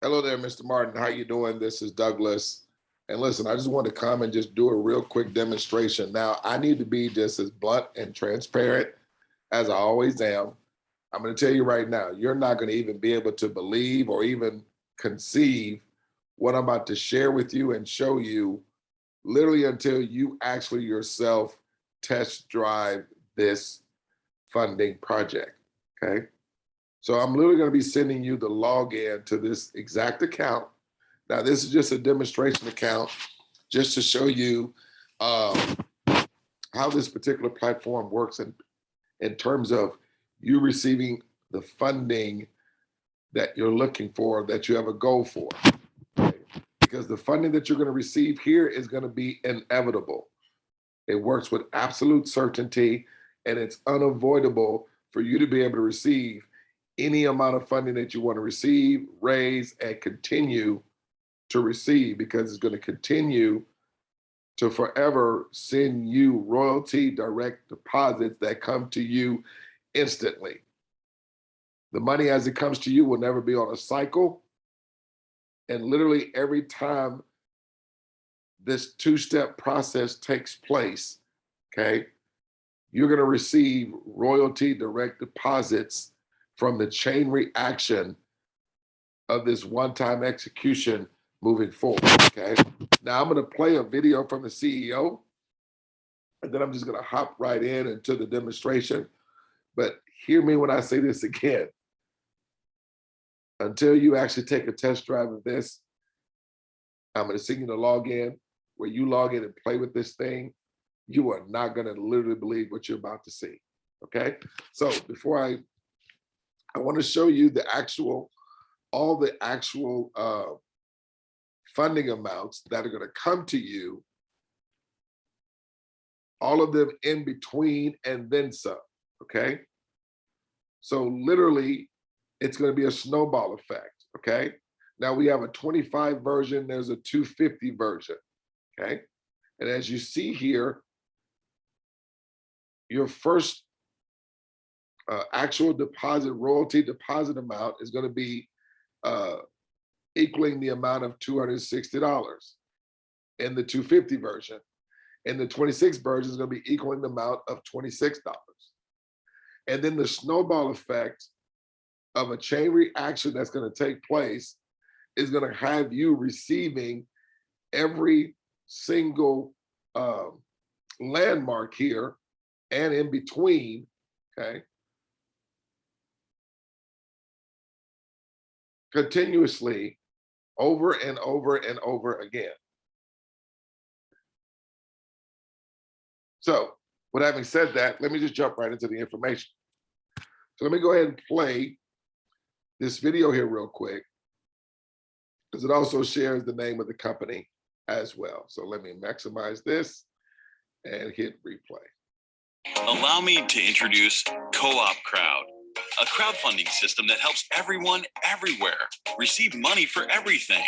Hello there, Mr. Martin. How you doing? This is Douglas. And listen, I just want to come and just do a real quick demonstration. Now, I need to be just as blunt and transparent as I always am. I'm going to tell you right now, you're not going to even be able to believe or even conceive what I'm about to share with you and show you literally until you actually yourself test drive this funding project. Okay. So I'm literally going to be sending you the login to this exact account. Now, this is just a demonstration account just to show you how this particular platform works in terms of you receiving the funding that you're looking for, that you have a goal for. Okay? Because the funding that you're going to receive here is going to be inevitable. It works with absolute certainty, and it's unavoidable for you to be able to receive any amount of funding that you want to receive, raise, and continue to receive, because it's going to continue to forever send you royalty direct deposits that come to you instantly. The money as it comes to you will never be on a cycle. And literally every time this two-step process takes place, okay, you're going to receive royalty direct deposits from the chain reaction of this one-time execution moving forward, okay? Now I'm gonna play a video from the CEO, and then I'm just gonna hop right into the demonstration. But hear me when I say this again. Until you actually take a test drive of this, I'm gonna send you the login, where you log in and play with this thing. You are not gonna literally believe what you're about to see, okay? So before I wanna show you all the actual funding amounts that are going to come to you, all of them in between and then some, okay? So literally, it's going to be a snowball effect, okay? Now we have a 25 version, there's a 250 version, okay? And as you see here, your first actual deposit, royalty deposit amount is going to be equaling the amount of $260 in the 250 version. And the 26 version is going to be equaling the amount of $26. And then the snowball effect of a chain reaction that's going to take place is going to have you receiving every single landmark here and in between, okay, continuously over and over and over again. So with having said that, let me just jump right into the information. So let me go ahead and play this video here real quick, because it also shares the name of the company as well. So let me maximize this and hit replay. Allow me to introduce CoopCrowd, a crowdfunding system that helps everyone everywhere receive money for everything.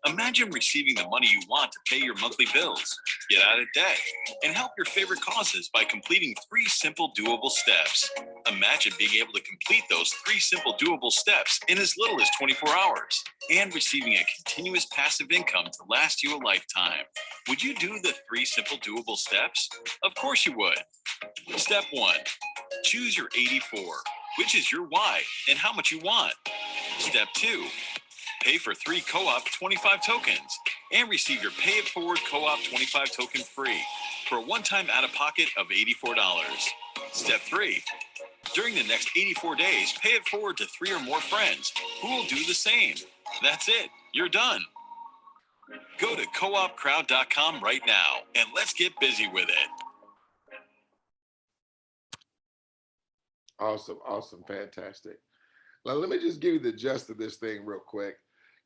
Imagine receiving the money you want to pay your monthly bills, get out of debt, and help your favorite causes by completing 3 simple doable steps. Imagine being able to complete those 3 simple doable steps in as little as 24 hours and receiving a continuous passive income to last you a lifetime. Would you do the 3 simple doable steps? Of course you would. Step 1, choose your 84, which is your why and how much you want. Step 2, pay for 3 Co-op 25 tokens and receive your Pay It Forward Co-op 25 token free for a one-time out-of-pocket of $84. Step 3, during the next 84 days, pay it forward to 3 or more friends who will do the same. That's it. You're done. Go to coopcrowd.com right now and let's get busy with it. Awesome, awesome, fantastic. Now, let me just give you the gist of this thing real quick.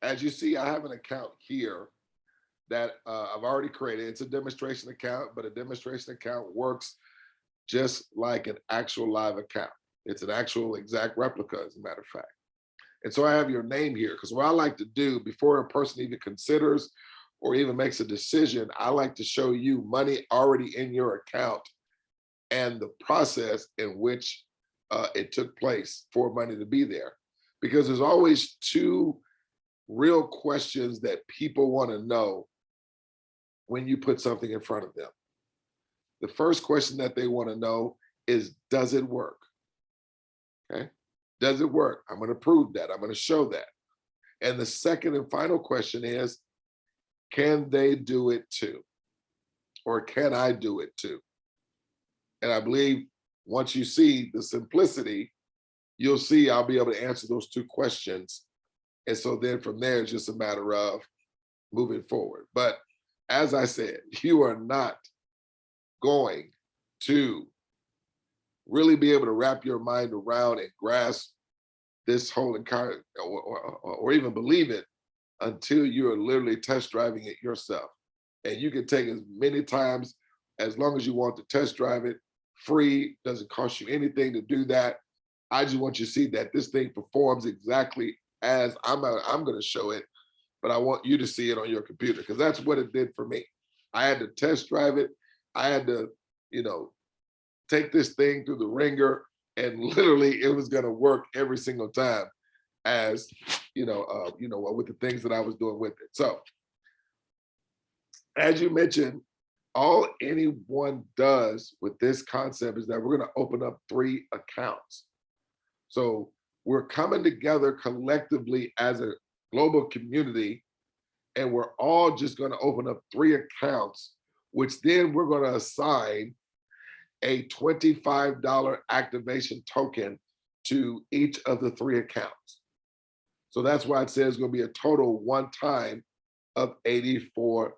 As you see, I have an account here that I've already created. It's a demonstration account, but a demonstration account works just like an actual live account. It's an actual exact replica, as a matter of fact. And so I have your name here, because what I like to do before a person even considers or even makes a decision, I like to show you money already in your account and the process in which it took place for money to be there. Because there's always 2 real questions that people want to know when you put something in front of them. The first question that they want to know is, does it work? Okay. Does it work? I'm going to prove that. I'm going to show that. And the second and final question is, can they do it too? Or can I do it too? And I believe once you see the simplicity, you'll see I'll be able to answer those two questions. And so then from there, it's just a matter of moving forward. But as I said, you are not going to really be able to wrap your mind around and grasp this whole entire, or even believe it, until you are literally test driving it yourself. And you can take as many times as long as you want to test drive it, free, doesn't cost you anything to do that. I just want you to see that this thing performs exactly as I'm going to show it, but I want you to see it on your computer, because that's what it did for me. I had to test drive it. I had to, take this thing through the ringer, and literally it was going to work every single time, as with the things that I was doing with it. So, as you mentioned, all anyone does with this concept is that we're going to open up 3 accounts. So we're coming together collectively as a global community, and we're all just going to open up 3 accounts, which then we're going to assign a $25 activation token to each of the 3 accounts. So that's why it says it's going to be a total one time of $84.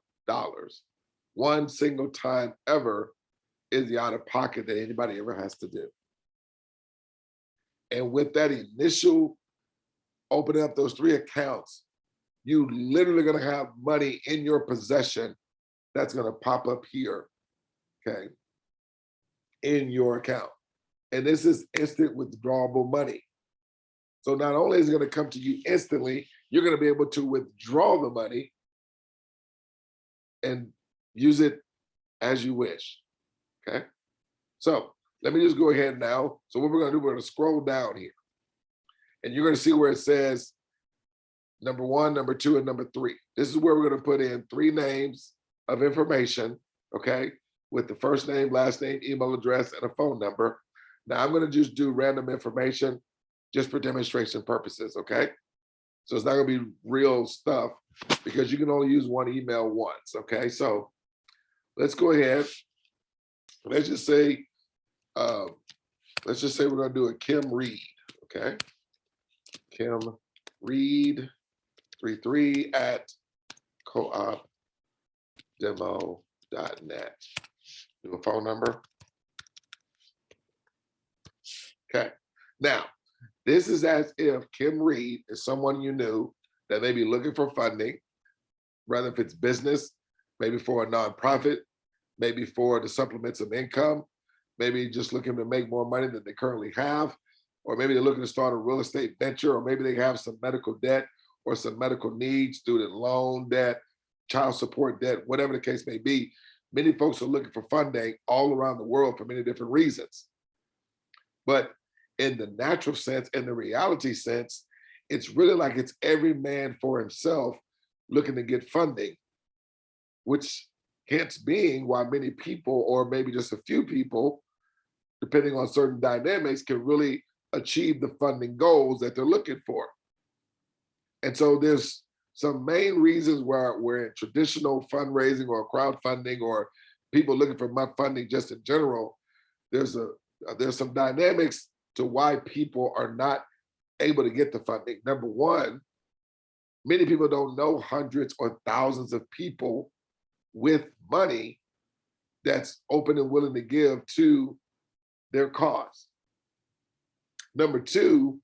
One single time ever is the out of pocket that anybody ever has to do. And with that initial opening up those 3 accounts, you literally going to have money in your possession that's going to pop up here, okay, in your account. And this is instant withdrawable money. So not only is it going to come to you instantly, you're going to be able to withdraw the money and use it as you wish, okay? So let me just go ahead now. So what we're going to do, we're going to scroll down here, and you're going to see where it says number 1, number 2, and number 3. This is where we're going to put in 3 names of information, okay, with the first name, last name, email address, and a phone number. Now I'm going to just do random information just for demonstration purposes, okay? So it's not going to be real stuff, because you can only use one email once, okay? So let's go ahead. Let's just say we're going to do a Kim Reed, okay? Kim Reed 33 at coopdemo.net. Do a phone number. Okay. Now, this is as if Kim Reed is someone you knew that may be looking for funding, whether if it's business, maybe for a nonprofit, maybe for to supplement some income, maybe just looking to make more money than they currently have, or maybe they're looking to start a real estate venture, or maybe they have some medical debt or some medical needs, student loan debt, child support debt, whatever the case may be. Many folks are looking for funding all around the world for many different reasons. But in the natural sense, in the reality sense, it's really like it's every man for himself looking to get funding, which hence being why many people, or maybe just a few people, depending on certain dynamics, can really achieve the funding goals that they're looking for. And so there's some main reasons where we're in traditional fundraising or crowdfunding, or people looking for funding just in general. There's some dynamics to why people are not able to get the funding. Number one, many people don't know hundreds or thousands of people with money that's open and willing to give to their cause. Number two,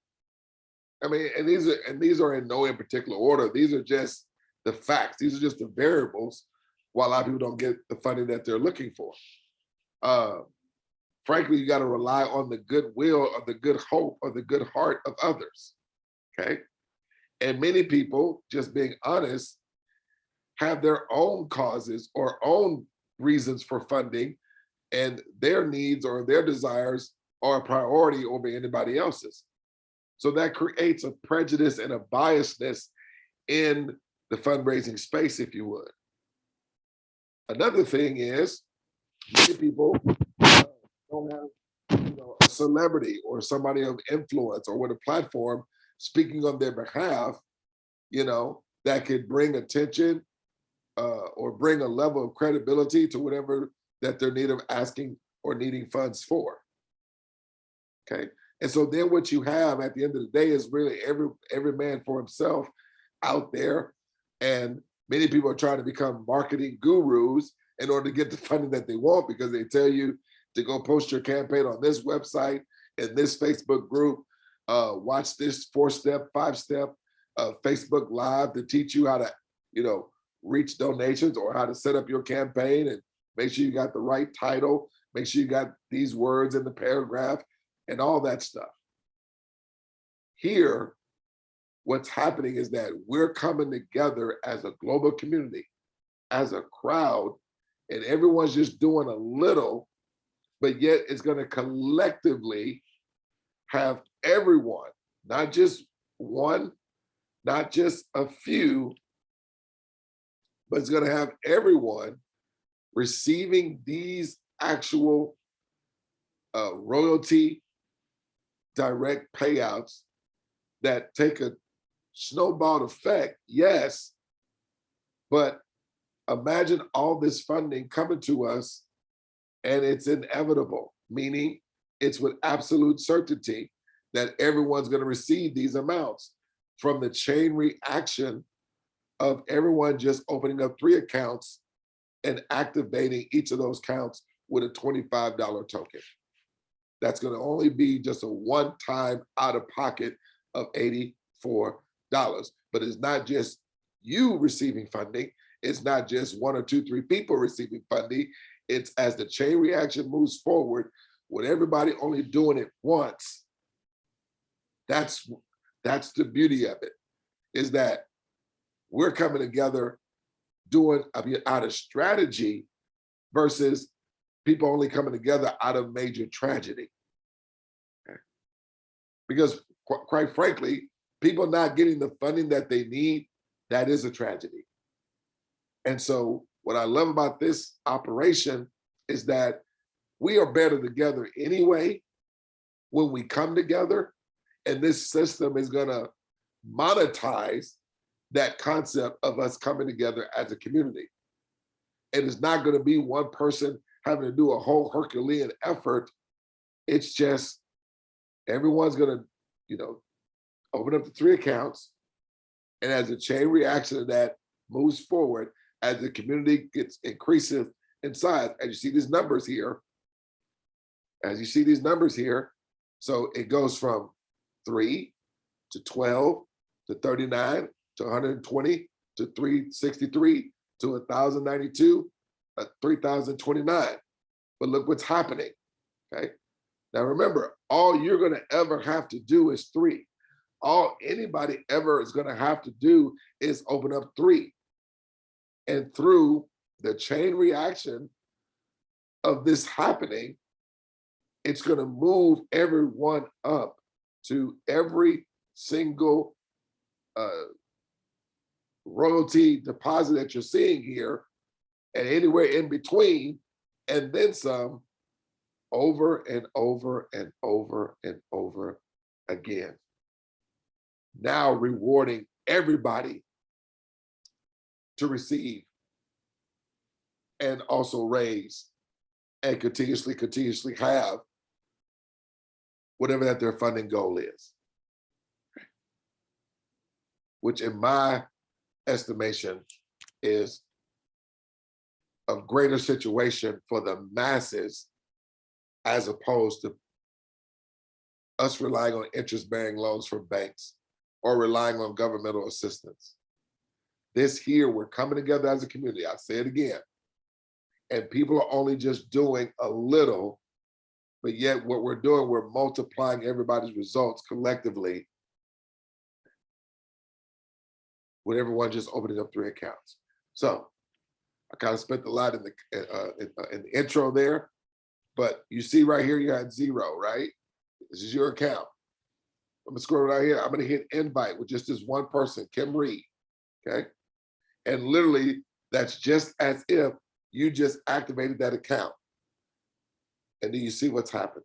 I mean, and these are in no in particular order. These are just the facts. These are just the variables why a lot of people don't get the funding that they're looking for. Frankly, you got to rely on the goodwill or the good hope or the good heart of others, okay? And many people, just being honest, have their own causes or own reasons for funding, and their needs or their desires are a priority over anybody else's. So that creates a prejudice and a biasness in the fundraising space, if you would. Another thing is many people don't have, a celebrity or somebody of influence or with a platform speaking on their behalf, that could bring attention or bring a level of credibility to whatever that they're need of asking or needing funds for. Okay. And so then what you have at the end of the day is really every man for himself out there. And many people are trying to become marketing gurus in order to get the funding that they want, because they tell you to go post your campaign on this website and this Facebook group, watch this 4-step, 5-step Facebook Live to teach you how to, reach donations or how to set up your campaign and make sure you got the right title, make sure you got these words in the paragraph and all that stuff. Here, what's happening is that we're coming together as a global community, as a crowd, and everyone's just doing a little, but yet it's going to collectively have everyone, not just one, not just a few, but it's going to have everyone receiving these actual royalty direct payouts that take a snowball effect, yes, but imagine all this funding coming to us and it's inevitable, meaning it's with absolute certainty that everyone's going to receive these amounts from the chain reaction of everyone just opening up 3 accounts and activating each of those accounts with a $25 token. That's going to only be just a one-time out of pocket of $84. But it's not just you receiving funding. It's not just 1 or 2, 3 people receiving funding. It's as the chain reaction moves forward with everybody only doing it once. That's the beauty of it, is that we're coming together doing out of strategy versus people only coming together out of major tragedy. Okay. Because quite frankly, people not getting the funding that they need, that is a tragedy. And so what I love about this operation is that we are better together anyway when we come together, and this system is gonna monetize that concept of us coming together as a community. And it's not going to be one person having to do a whole Herculean effort. It's just everyone's going to, open up the 3 accounts. And as the chain reaction of that moves forward, as the community increases in size, as you see these numbers here, so it goes from 3 to 12 to 39 to 120 to 363 to 1,092, 3,029. But look what's happening, okay? Now remember, all you're gonna ever have to do is 3. All anybody ever is gonna have to do is open up 3. And through the chain reaction of this happening, it's gonna move everyone up to every single royalty deposit that you're seeing here, and anywhere in between, and then some, over and over and over and over again. Now rewarding everybody to receive and also raise and continuously have whatever that their funding goal is, which in my estimation is a greater situation for the masses as opposed to us relying on interest-bearing loans from banks or relying on governmental assistance. This here, we're coming together as a community, I say it again, and people are only just doing a little, but yet what we're doing, we're multiplying everybody's results collectively with everyone just opening up 3 accounts. So I kind of spent a lot in the intro there, but you see right here, you had 0, right? This is your account. I'm gonna scroll right here. I'm gonna hit invite with just this one person, Kim Reed. okay? And literally, that's just as if you just activated that account. And do you see what's happened?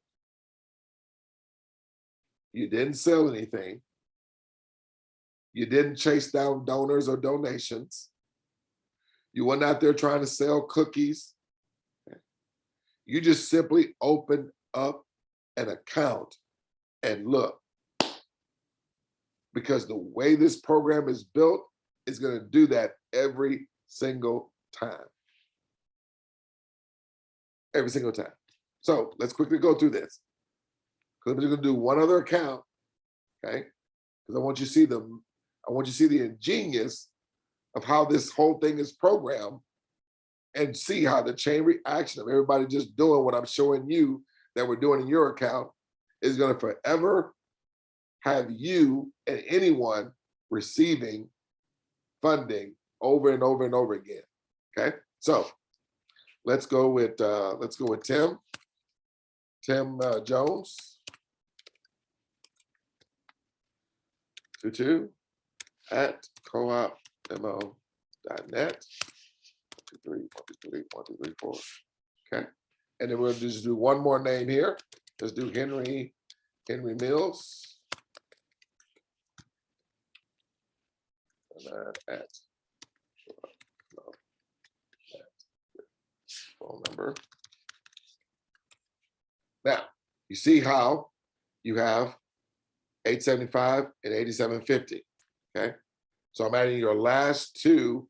You didn't sell anything. You didn't chase down donors or donations. You weren't out there trying to sell cookies. You just simply opened up an account and look. Because the way this program is built is going to do that every single time. Every single time. So let's quickly go through this. Because I'm just going to do one other account, okay? Because I want you to see the ingenious of how this whole thing is programmed and see how the chain reaction of everybody just doing what I'm showing you that we're doing in your account is going to forever have you and anyone receiving funding over and over and over again. Okay, so let's go with Tim Jones. 22 at coopmo.net. 123, okay, and then we'll just do one more name here. Let's do Henry Mills. At phone number. Now, you see how you have 875 and 8750. Okay, so I'm adding your last two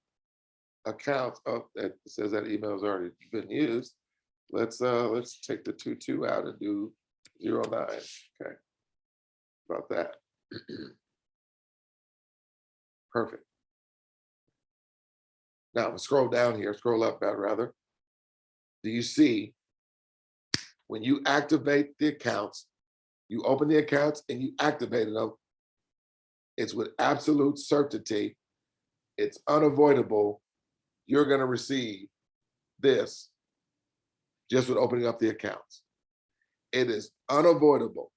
accounts. Oh, that says that email has already been used. Let's take the 22 out and do 09. Okay, about that. Perfect. Now scroll down here, scroll up rather. Do you see when you activate the accounts, you open the accounts and you activated them, it's with absolute certainty, it's unavoidable, you're gonna receive this just with opening up the accounts. It is unavoidable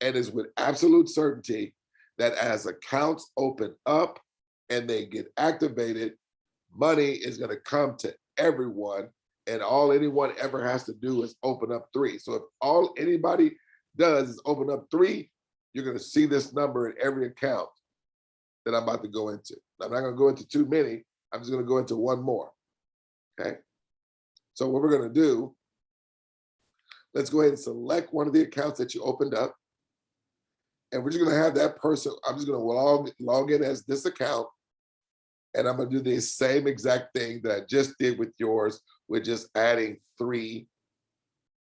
and is with absolute certainty that as accounts open up and they get activated, money is going to come to everyone, and all anyone ever has to do is open up 3. So if all anybody does is open up 3, you're going to see this number in every account that I'm about to go into. I'm not going to go into too many. I'm just going to go into one more. Okay. So what we're going to do, let's go ahead and select one of the accounts that you opened up. And we're just going to have that person, I'm just going to log in as this account. And I'm going to do the same exact thing that I just did with yours. We're just adding 3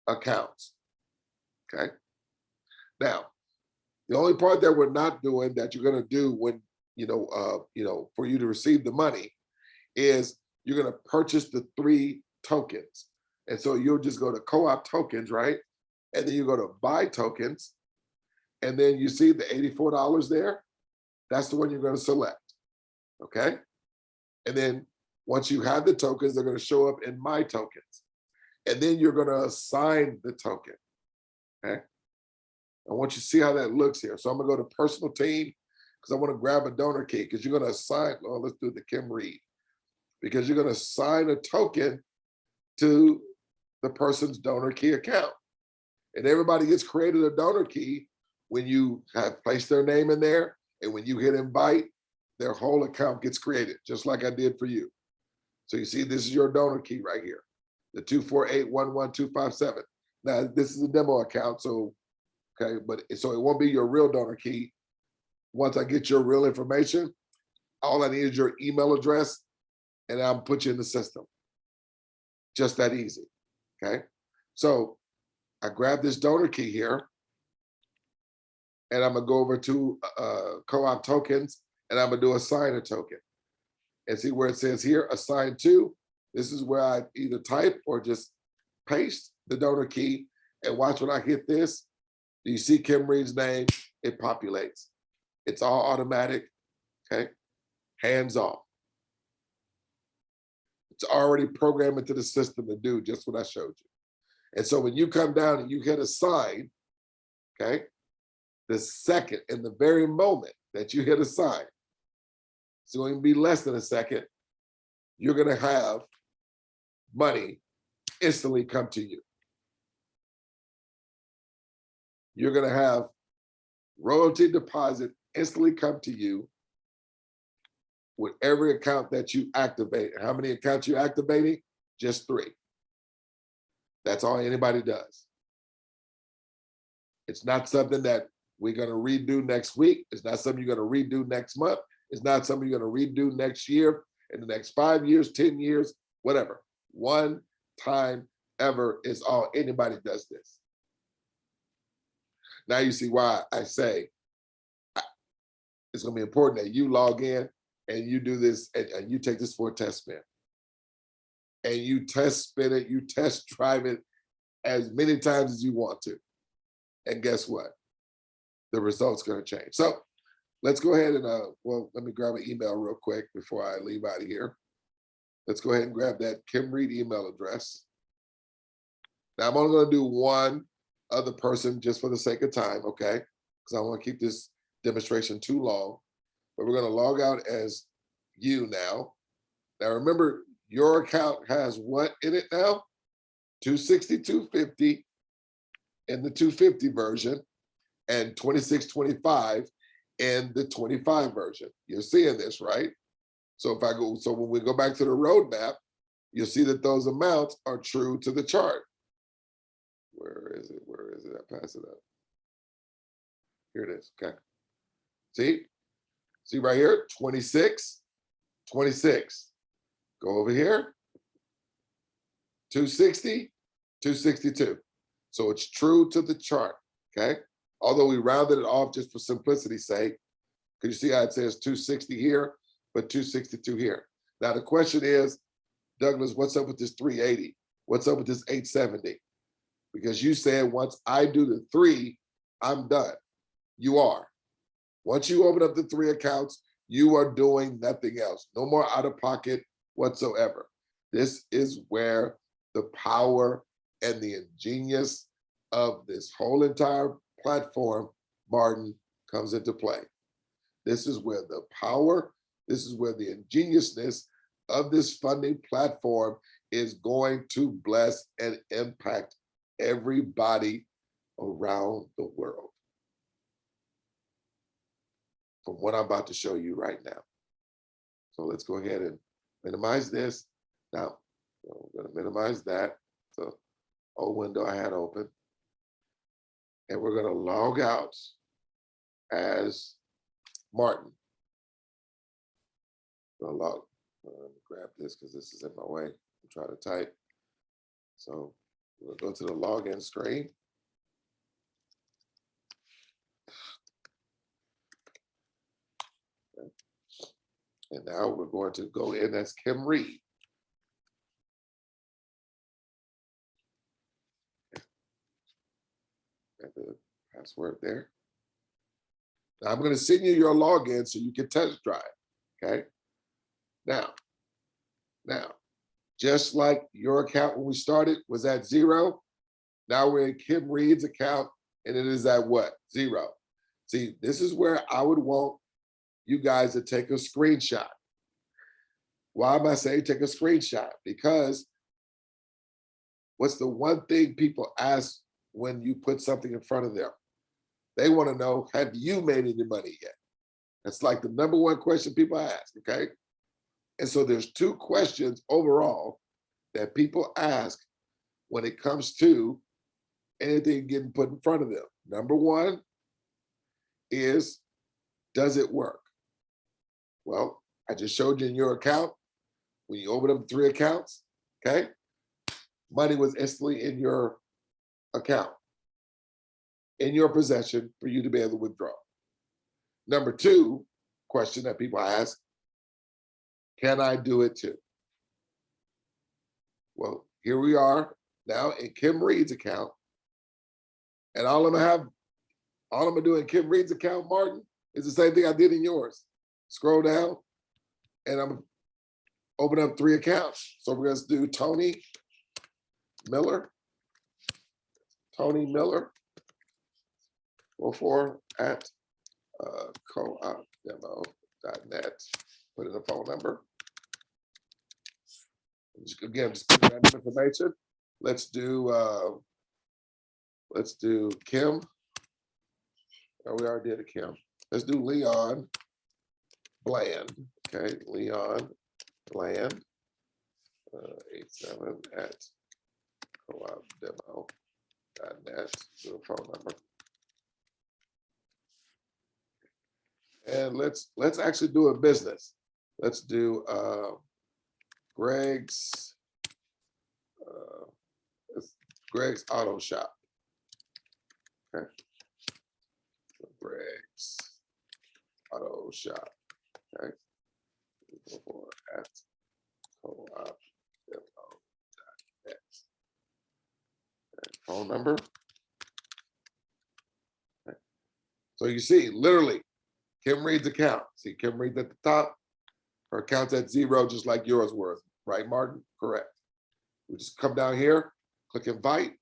accounts. Okay. Now, the only part that we're not doing that you're going to do when, for you to receive the money is you're going to purchase the 3 tokens. And so you'll just go to co-op tokens, right? And then you go to buy tokens. And then you see the $84 there. That's the one you're going to select. Okay. And then once you have the tokens, they're going to show up in my tokens. And then you're going to assign the token. Okay. I want you to see how that looks here. So I'm going to go to personal team because I want to grab a donor key because you're going to assign, oh, let's do the Kim Reed, because you're going to assign a token to the person's donor key account. And everybody gets created a donor key when you have placed their name in there, and when you hit invite, their whole account gets created, just like I did for you. So you see, this is your donor key right here, the 248-11257. Now, this is a demo account, so, okay, but so it won't be your real donor key. Once I get your real information, all I need is your email address, and I'll put you in the system. Just that easy, okay? So I grab this donor key here, and I'm gonna go over to co-op tokens, and I'm gonna do assign a token. And see where it says here, assign to, this is where I either type or just paste the donor key, and watch when I hit this, do you see Kim Reed's name? It populates. It's all automatic, okay? Hands off. It's already programmed into the system to do just what I showed you. And so when you come down and you hit assign, okay? The second, in the very moment that you hit assign, it's going to be less than a second, you're going to have money instantly come to you. You're going to have royalty deposit instantly come to you with every account that you activate. How many accounts you activating? Just 3. That's all anybody does. It's not something that we're going to redo next week. It's not something you're going to redo next month. It's not something you're going to redo next year, in the next 5 years, 10 years, whatever. One time ever is all anybody does this. Now you see why I say it's going to be important that you log in and you do this and you take this for a test spin. And you test spin it, you test drive it as many times as you want to. And guess what? The result's going to change. So let's go ahead and, well, let me grab an email real quick before I leave out of here. Let's go ahead and grab that Kim Reed email address. Now I'm only going to do one other person just for the sake of time, okay? Because I don't want to keep this demonstration too long. But we're going to log out as you now. Now remember, your account has what in it now? 260, 250 in the 250 version and 2625 in the 25 version. You're seeing this, right? So if I go, so when we go back to the roadmap, you'll see that those amounts are true to the chart. Where is it? Where is it? I pass it up. Here it is. Okay. See right here, 26, 26. Go over here, 260, 262. So it's true to the chart, okay? Although we rounded it off just for simplicity's sake, because you see how it says 260 here, but 262 here. Now the question is, Douglas, what's up with this 380? What's up with this 870? Because you said once I do the 3, I'm done. You are. Once you open up the 3 accounts, you are doing nothing else. No more out of pocket whatsoever. This is where the power and the ingenious of this whole entire platform, Martin, comes into play. This is where the power, this is where the ingeniousness of this funding platform is going to bless and impact everybody around the world. From what I'm about to show you right now. So let's go ahead and minimize this. Now, I'm going to minimize that. So, old window I had open. And we're going to log out as Martin. Let me grab this because this is in my way. I'm trying to type. So we'll go to the login screen. Okay. And now we're going to go in as Kim Reed. Got the password there. Now I'm going to send you your login so you can test drive. Okay. Now, just like your account when we started was at 0, now we're in Kim Reed's account and it is at what? 0. See, this is where I would want you guys to take a screenshot. Why am I saying take a screenshot? Because what's the one thing people ask when you put something in front of them? They want to know, have you made any money yet? That's like the number one question people ask, okay? And so there's 2 questions overall that people ask when it comes to anything getting put in front of them. Number 1 is, does it work? Well, I just showed you in your account, when you open up 3 accounts, okay? Money was instantly in your account, in your possession for you to be able to withdraw. Number 2 question that people ask, can I do it too? Well, here we are now in Kim Reed's account. And all I'm gonna do in Kim Reed's account, Martin, is the same thing I did in yours. Scroll down and I'm gonna open up 3 accounts. So we're gonna do Tony Miller 04 at coopdemo.net. Put in a phone number. Again, just put in that information. Let's do Kim. Oh, we already did a Kim. Let's do Leon Bland. Okay, Leon Bland. 87 at coopdemo.net. Do a phone number. And let's actually do a business. Let's do Greg's Auto Shop. Okay. Greg's Auto Shop. Okay. At coopdemo.net. Phone number. Okay. So you see, literally, Kim Reed's account. See Kim Reed at the top. Her account's at 0, just like yours was, right, Martin? Correct. We just come down here, click invite.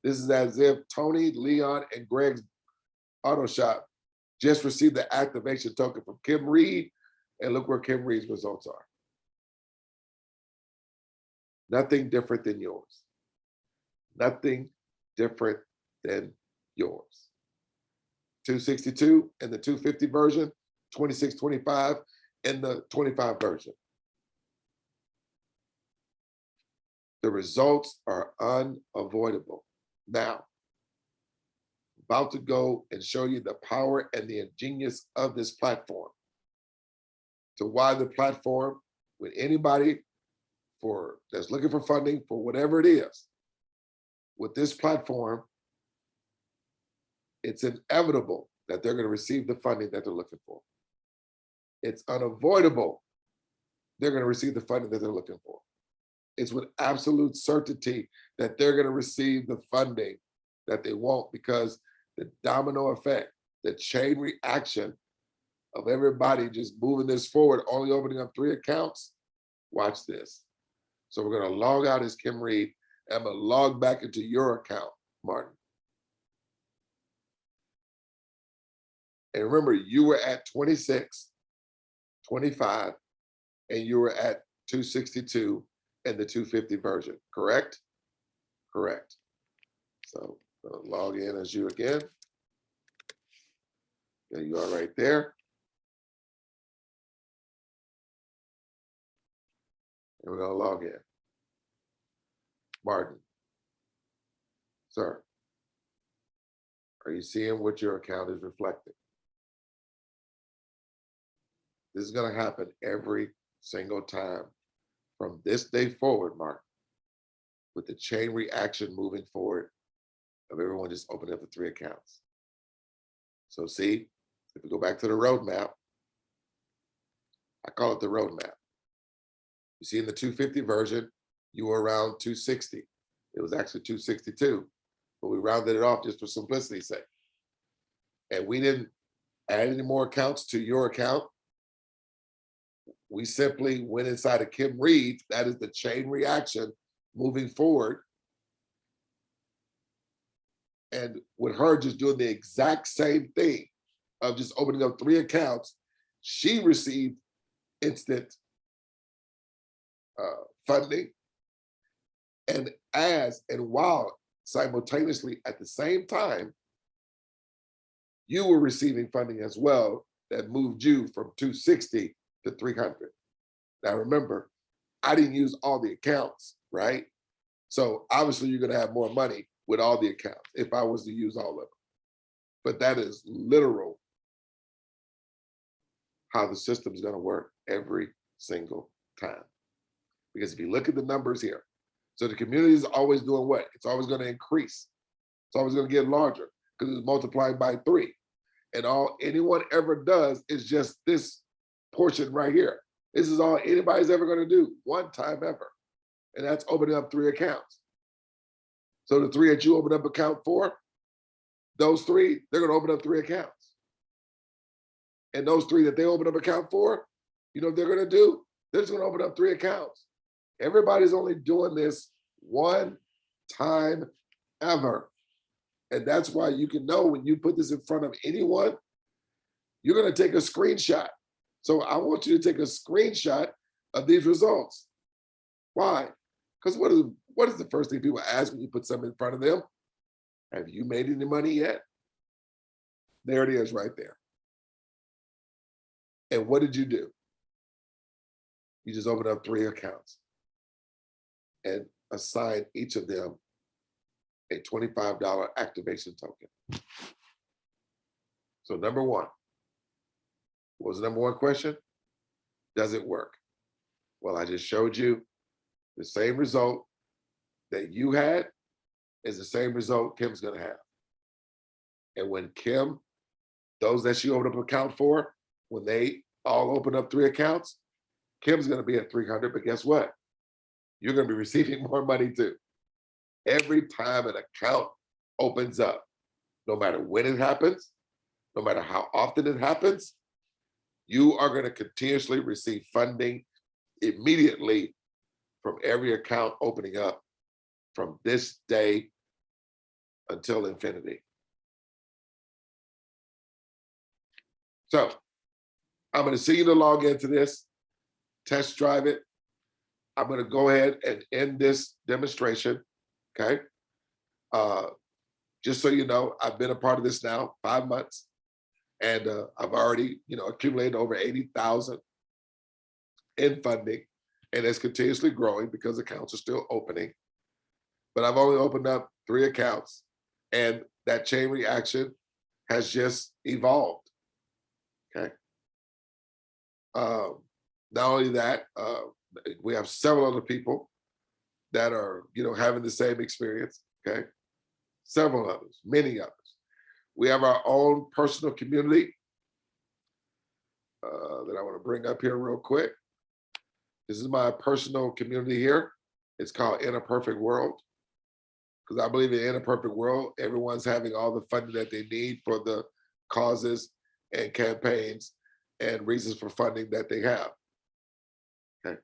This is as if Tony, Leon, and Greg's Auto Shop just received the activation token from Kim Reed, and look where Kim Reed's results are. Nothing different than yours. Nothing different than yours. 262 in the 250 version, 2625 in the 25 version. The results are unavoidable. Now, about to go and show you the power and the ingenious of this platform. To why the platform, with anybody that's looking for funding for whatever it is, with this platform, it's inevitable that they're going to receive the funding that they're looking for. It's unavoidable they're going to receive the funding that they're looking for. It's with absolute certainty that they're going to receive the funding that they want, because the domino effect, the chain reaction of everybody just moving this forward, only opening up 3 accounts. Watch this. So we're going to log out as Kim Reed, and I'm going to log back into your account, Martin. And remember, you were at 26, 25, and you were at 262 in the 250 version, correct? Correct. So I'm going to log in as you again. There you are right there. And we're going to log in. Martin, sir, are you seeing what your account is reflecting? This is going to happen every single time from this day forward, Mark, with the chain reaction moving forward of everyone just opening up the 3 accounts. So see, if we go back to the roadmap, I call it the roadmap. You see in the 250 version, you were around 260. It was actually 262, but we rounded it off just for simplicity's sake. And we didn't add any more accounts to your account. We simply went inside of Kim Reed. That is the chain reaction moving forward. And with her just doing the exact same thing of just opening up 3 accounts, she received instant funding. And while simultaneously at the same time, you were receiving funding as well that moved you from 260 to 300. Now remember, I didn't use all the accounts, right? So obviously you're gonna have more money with all the accounts if I was to use all of them. But that is literal how the system's gonna work every single time. Because if you look at the numbers here, so the community is always doing what? It's always gonna increase. It's always gonna get larger because it's multiplying by 3. And all anyone ever does is just this portion right here. This is all anybody's ever gonna do, one time ever. And that's opening up 3 accounts. So the 3 that you open up account for, those 3, they're gonna open up 3 accounts. And those 3 that they open up account for, you know what they're gonna do? They're just gonna open up 3 accounts. Everybody's only doing this one time ever. And that's why you can know when you put this in front of anyone, you're gonna take a screenshot So I want you to take a screenshot of these results. Why? Because what is the first thing people ask when you put something in front of them? Have you made any money yet? There it is right there. And what did you do? You just opened up 3 accounts and assigned each of them a $25 activation token. So number one, what was the number one question? Does it work? Well, I just showed you the same result that you had is the same result Kim's gonna have. And when Kim, those that she opened up an account for, when they all open up 3 accounts, Kim's gonna be at 300, but guess what? You're gonna be receiving more money too. Every time an account opens up, no matter when it happens, no matter how often it happens, you are gonna continuously receive funding immediately from every account opening up from this day until infinity. So I'm going to see you to log into this, test drive it. I'm going to go ahead and end this demonstration, okay? Just so you know, I've been a part of this now 5 months, and I've already, accumulated over 80,000 in funding, and it's continuously growing because accounts are still opening. But I've only opened up 3 accounts, and that chain reaction has just evolved. Okay. Not only that, we have several other people that are, having the same experience. Okay. Several others, many others. We have our own personal community that I want to bring up here real quick. This is my personal community here. It's called In a Perfect World. Because I believe in a perfect world, everyone's having all the funding that they need for the causes and campaigns and reasons for funding that they have. Okay.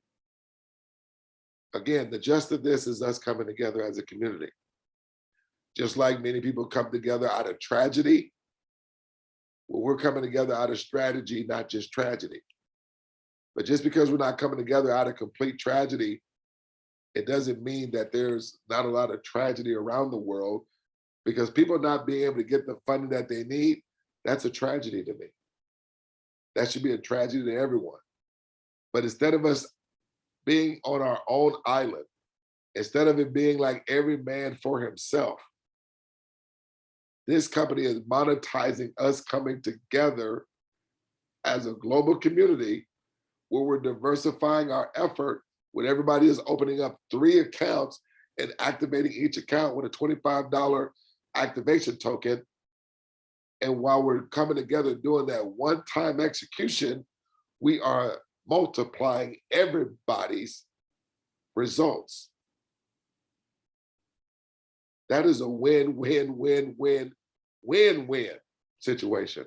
Again, the gist of this is us coming together as a community. Just like many people come together out of tragedy, well, we're coming together out of strategy, not just tragedy. But just because we're not coming together out of complete tragedy, it doesn't mean that there's not a lot of tragedy around the world, because people not being able to get the funding that they need, that's a tragedy to me. That should be a tragedy to everyone. But instead of us being on our own island, instead of it being like every man for himself, this company is monetizing us coming together as a global community where we're diversifying our effort when everybody is opening up 3 accounts and activating each account with a $25 activation token. And while we're coming together doing that one-time execution, we are multiplying everybody's results. That is a win-win-win-win-win-win situation.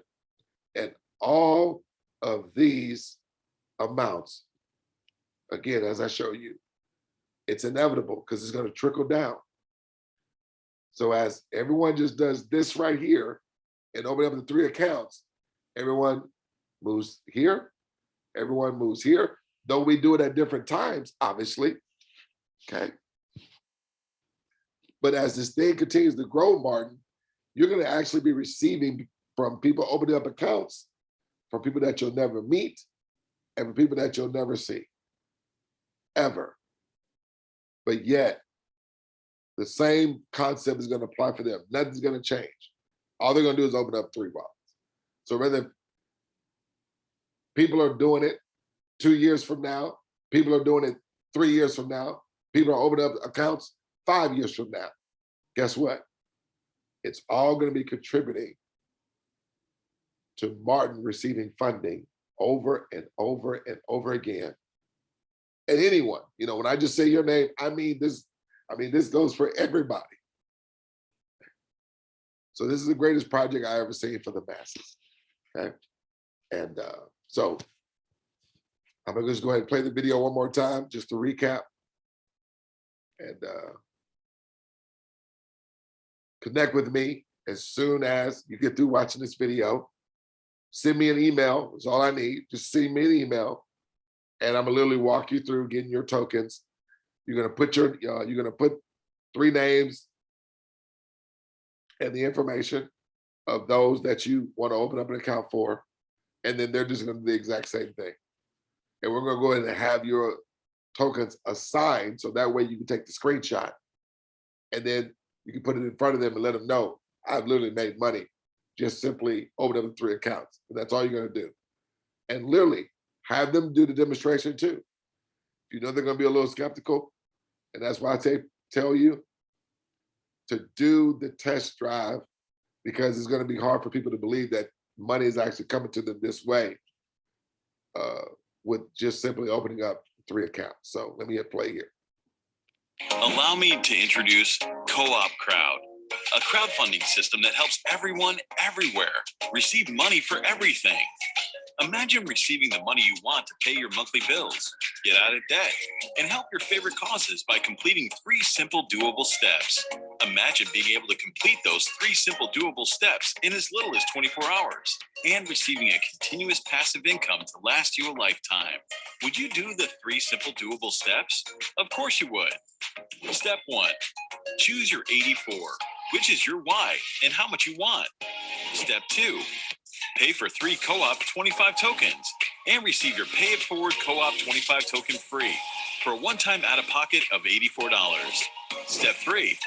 And all of these amounts, again, as I show you, it's inevitable because it's going to trickle down. So as everyone just does this right here and open up the 3 accounts, everyone moves here, everyone moves here, though we do it at different times, obviously, okay? But as this thing continues to grow, Martin, you're going to actually be receiving from people opening up accounts, from people that you'll never meet, and from people that you'll never see, ever. But yet, the same concept is going to apply for them. Nothing's going to change. All they're going to do is open up 3 wallets. So whether people are doing it 2 years from now, people are doing it 3 years from now, people are opening up accounts 5 years from now, guess what? It's all going to be contributing to Martin receiving funding over and over and over again. And anyone, when I just say your name, I mean this goes for everybody. So this is the greatest project I ever seen for the masses. Okay. And so I'm gonna just go ahead and play the video one more time just to recap. And connect with me as soon as you get through watching this video. send me an email. That's all I need. Just send me an email, and I'm gonna literally walk you through getting your tokens. You're gonna put you're gonna put 3 names and the information of those that you want to open up an account for, and then they're just gonna do the exact same thing. And we're gonna go ahead and have your tokens assigned, so that way you can take the screenshot, and then you can put it in front of them and let them know I've literally made money just simply opening up 3 accounts. And that's all you're gonna do. And literally have them do the demonstration too. You know they're gonna be a little skeptical, and that's why I tell you to do the test drive, because it's gonna be hard for people to believe that money is actually coming to them this way with just simply opening up 3 accounts. So let me hit play here. Allow me to introduce CoopCrowd, a crowdfunding system that helps everyone everywhere receive money for everything. Imagine receiving the money you want to pay your monthly bills, get out of debt, and help your favorite causes by completing 3 simple doable steps. Imagine being able to complete those 3 simple doable steps in as little as 24 hours and receiving a continuous passive income to last you a lifetime. Would you do the 3 simple doable steps? Of course you would. Step 1, choose your 84, which is your why and how much you want. Step 2, pay for 3 Co-op 25 tokens and receive your Pay It Forward Co-op 25 token free for a one-time out-of-pocket of $84. Step 3,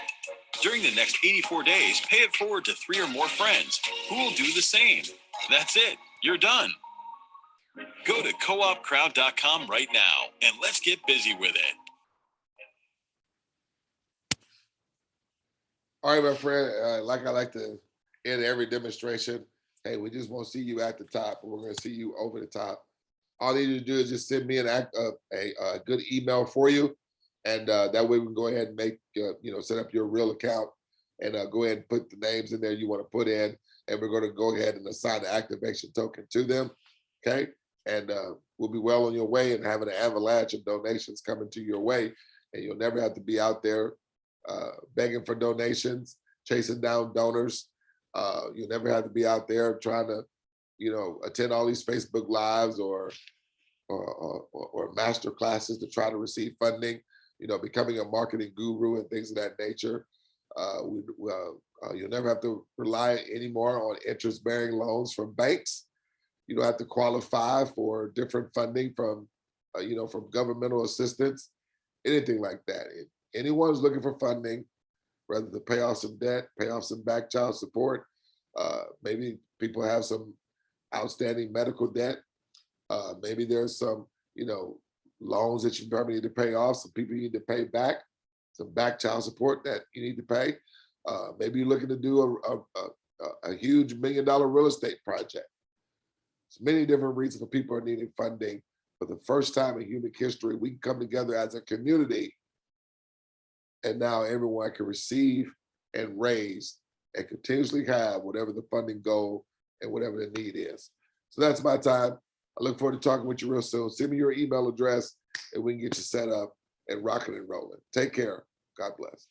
during the next 84 days, pay it forward to 3 or more friends who will do the same. That's it. You're done. Go to coopcrowd.com right now and let's get busy with it. All right, my friend, like I like to end every demonstration, hey, we just won't see you at the top, but we're going to see you over the top. All you need to do is just send me a good email for you, and that way we can go ahead and make set up your real account, and go ahead and put the names in there you want to put in, and we're going to go ahead and assign the activation token to them. Okay, and we'll be well on your way and having an avalanche of donations coming to your way, and you'll never have to be out there begging for donations, chasing down donors. You'll never have to be out there trying to, attend all these Facebook Lives or master classes to try to receive funding. Becoming a marketing guru and things of that nature. You'll never have to rely anymore on interest-bearing loans from banks. You don't have to qualify for different funding from governmental assistance, anything like that. Anyone who's looking for funding, whether to pay off some debt, pay off some back child support, maybe people have some outstanding medical debt, maybe there's some, loans that you probably need to pay off, some people you need to pay back, some back child support that you need to pay. Maybe you're looking to do a huge $1 million real estate project. There's many different reasons for people are needing funding. For the first time in human history, we can come together as a community, and now everyone can receive and raise and continuously have whatever the funding goal and whatever the need is. So that's my time. I look forward to talking with you real soon. Send me your email address and we can get you set up and rocking and rolling. Take care. God bless.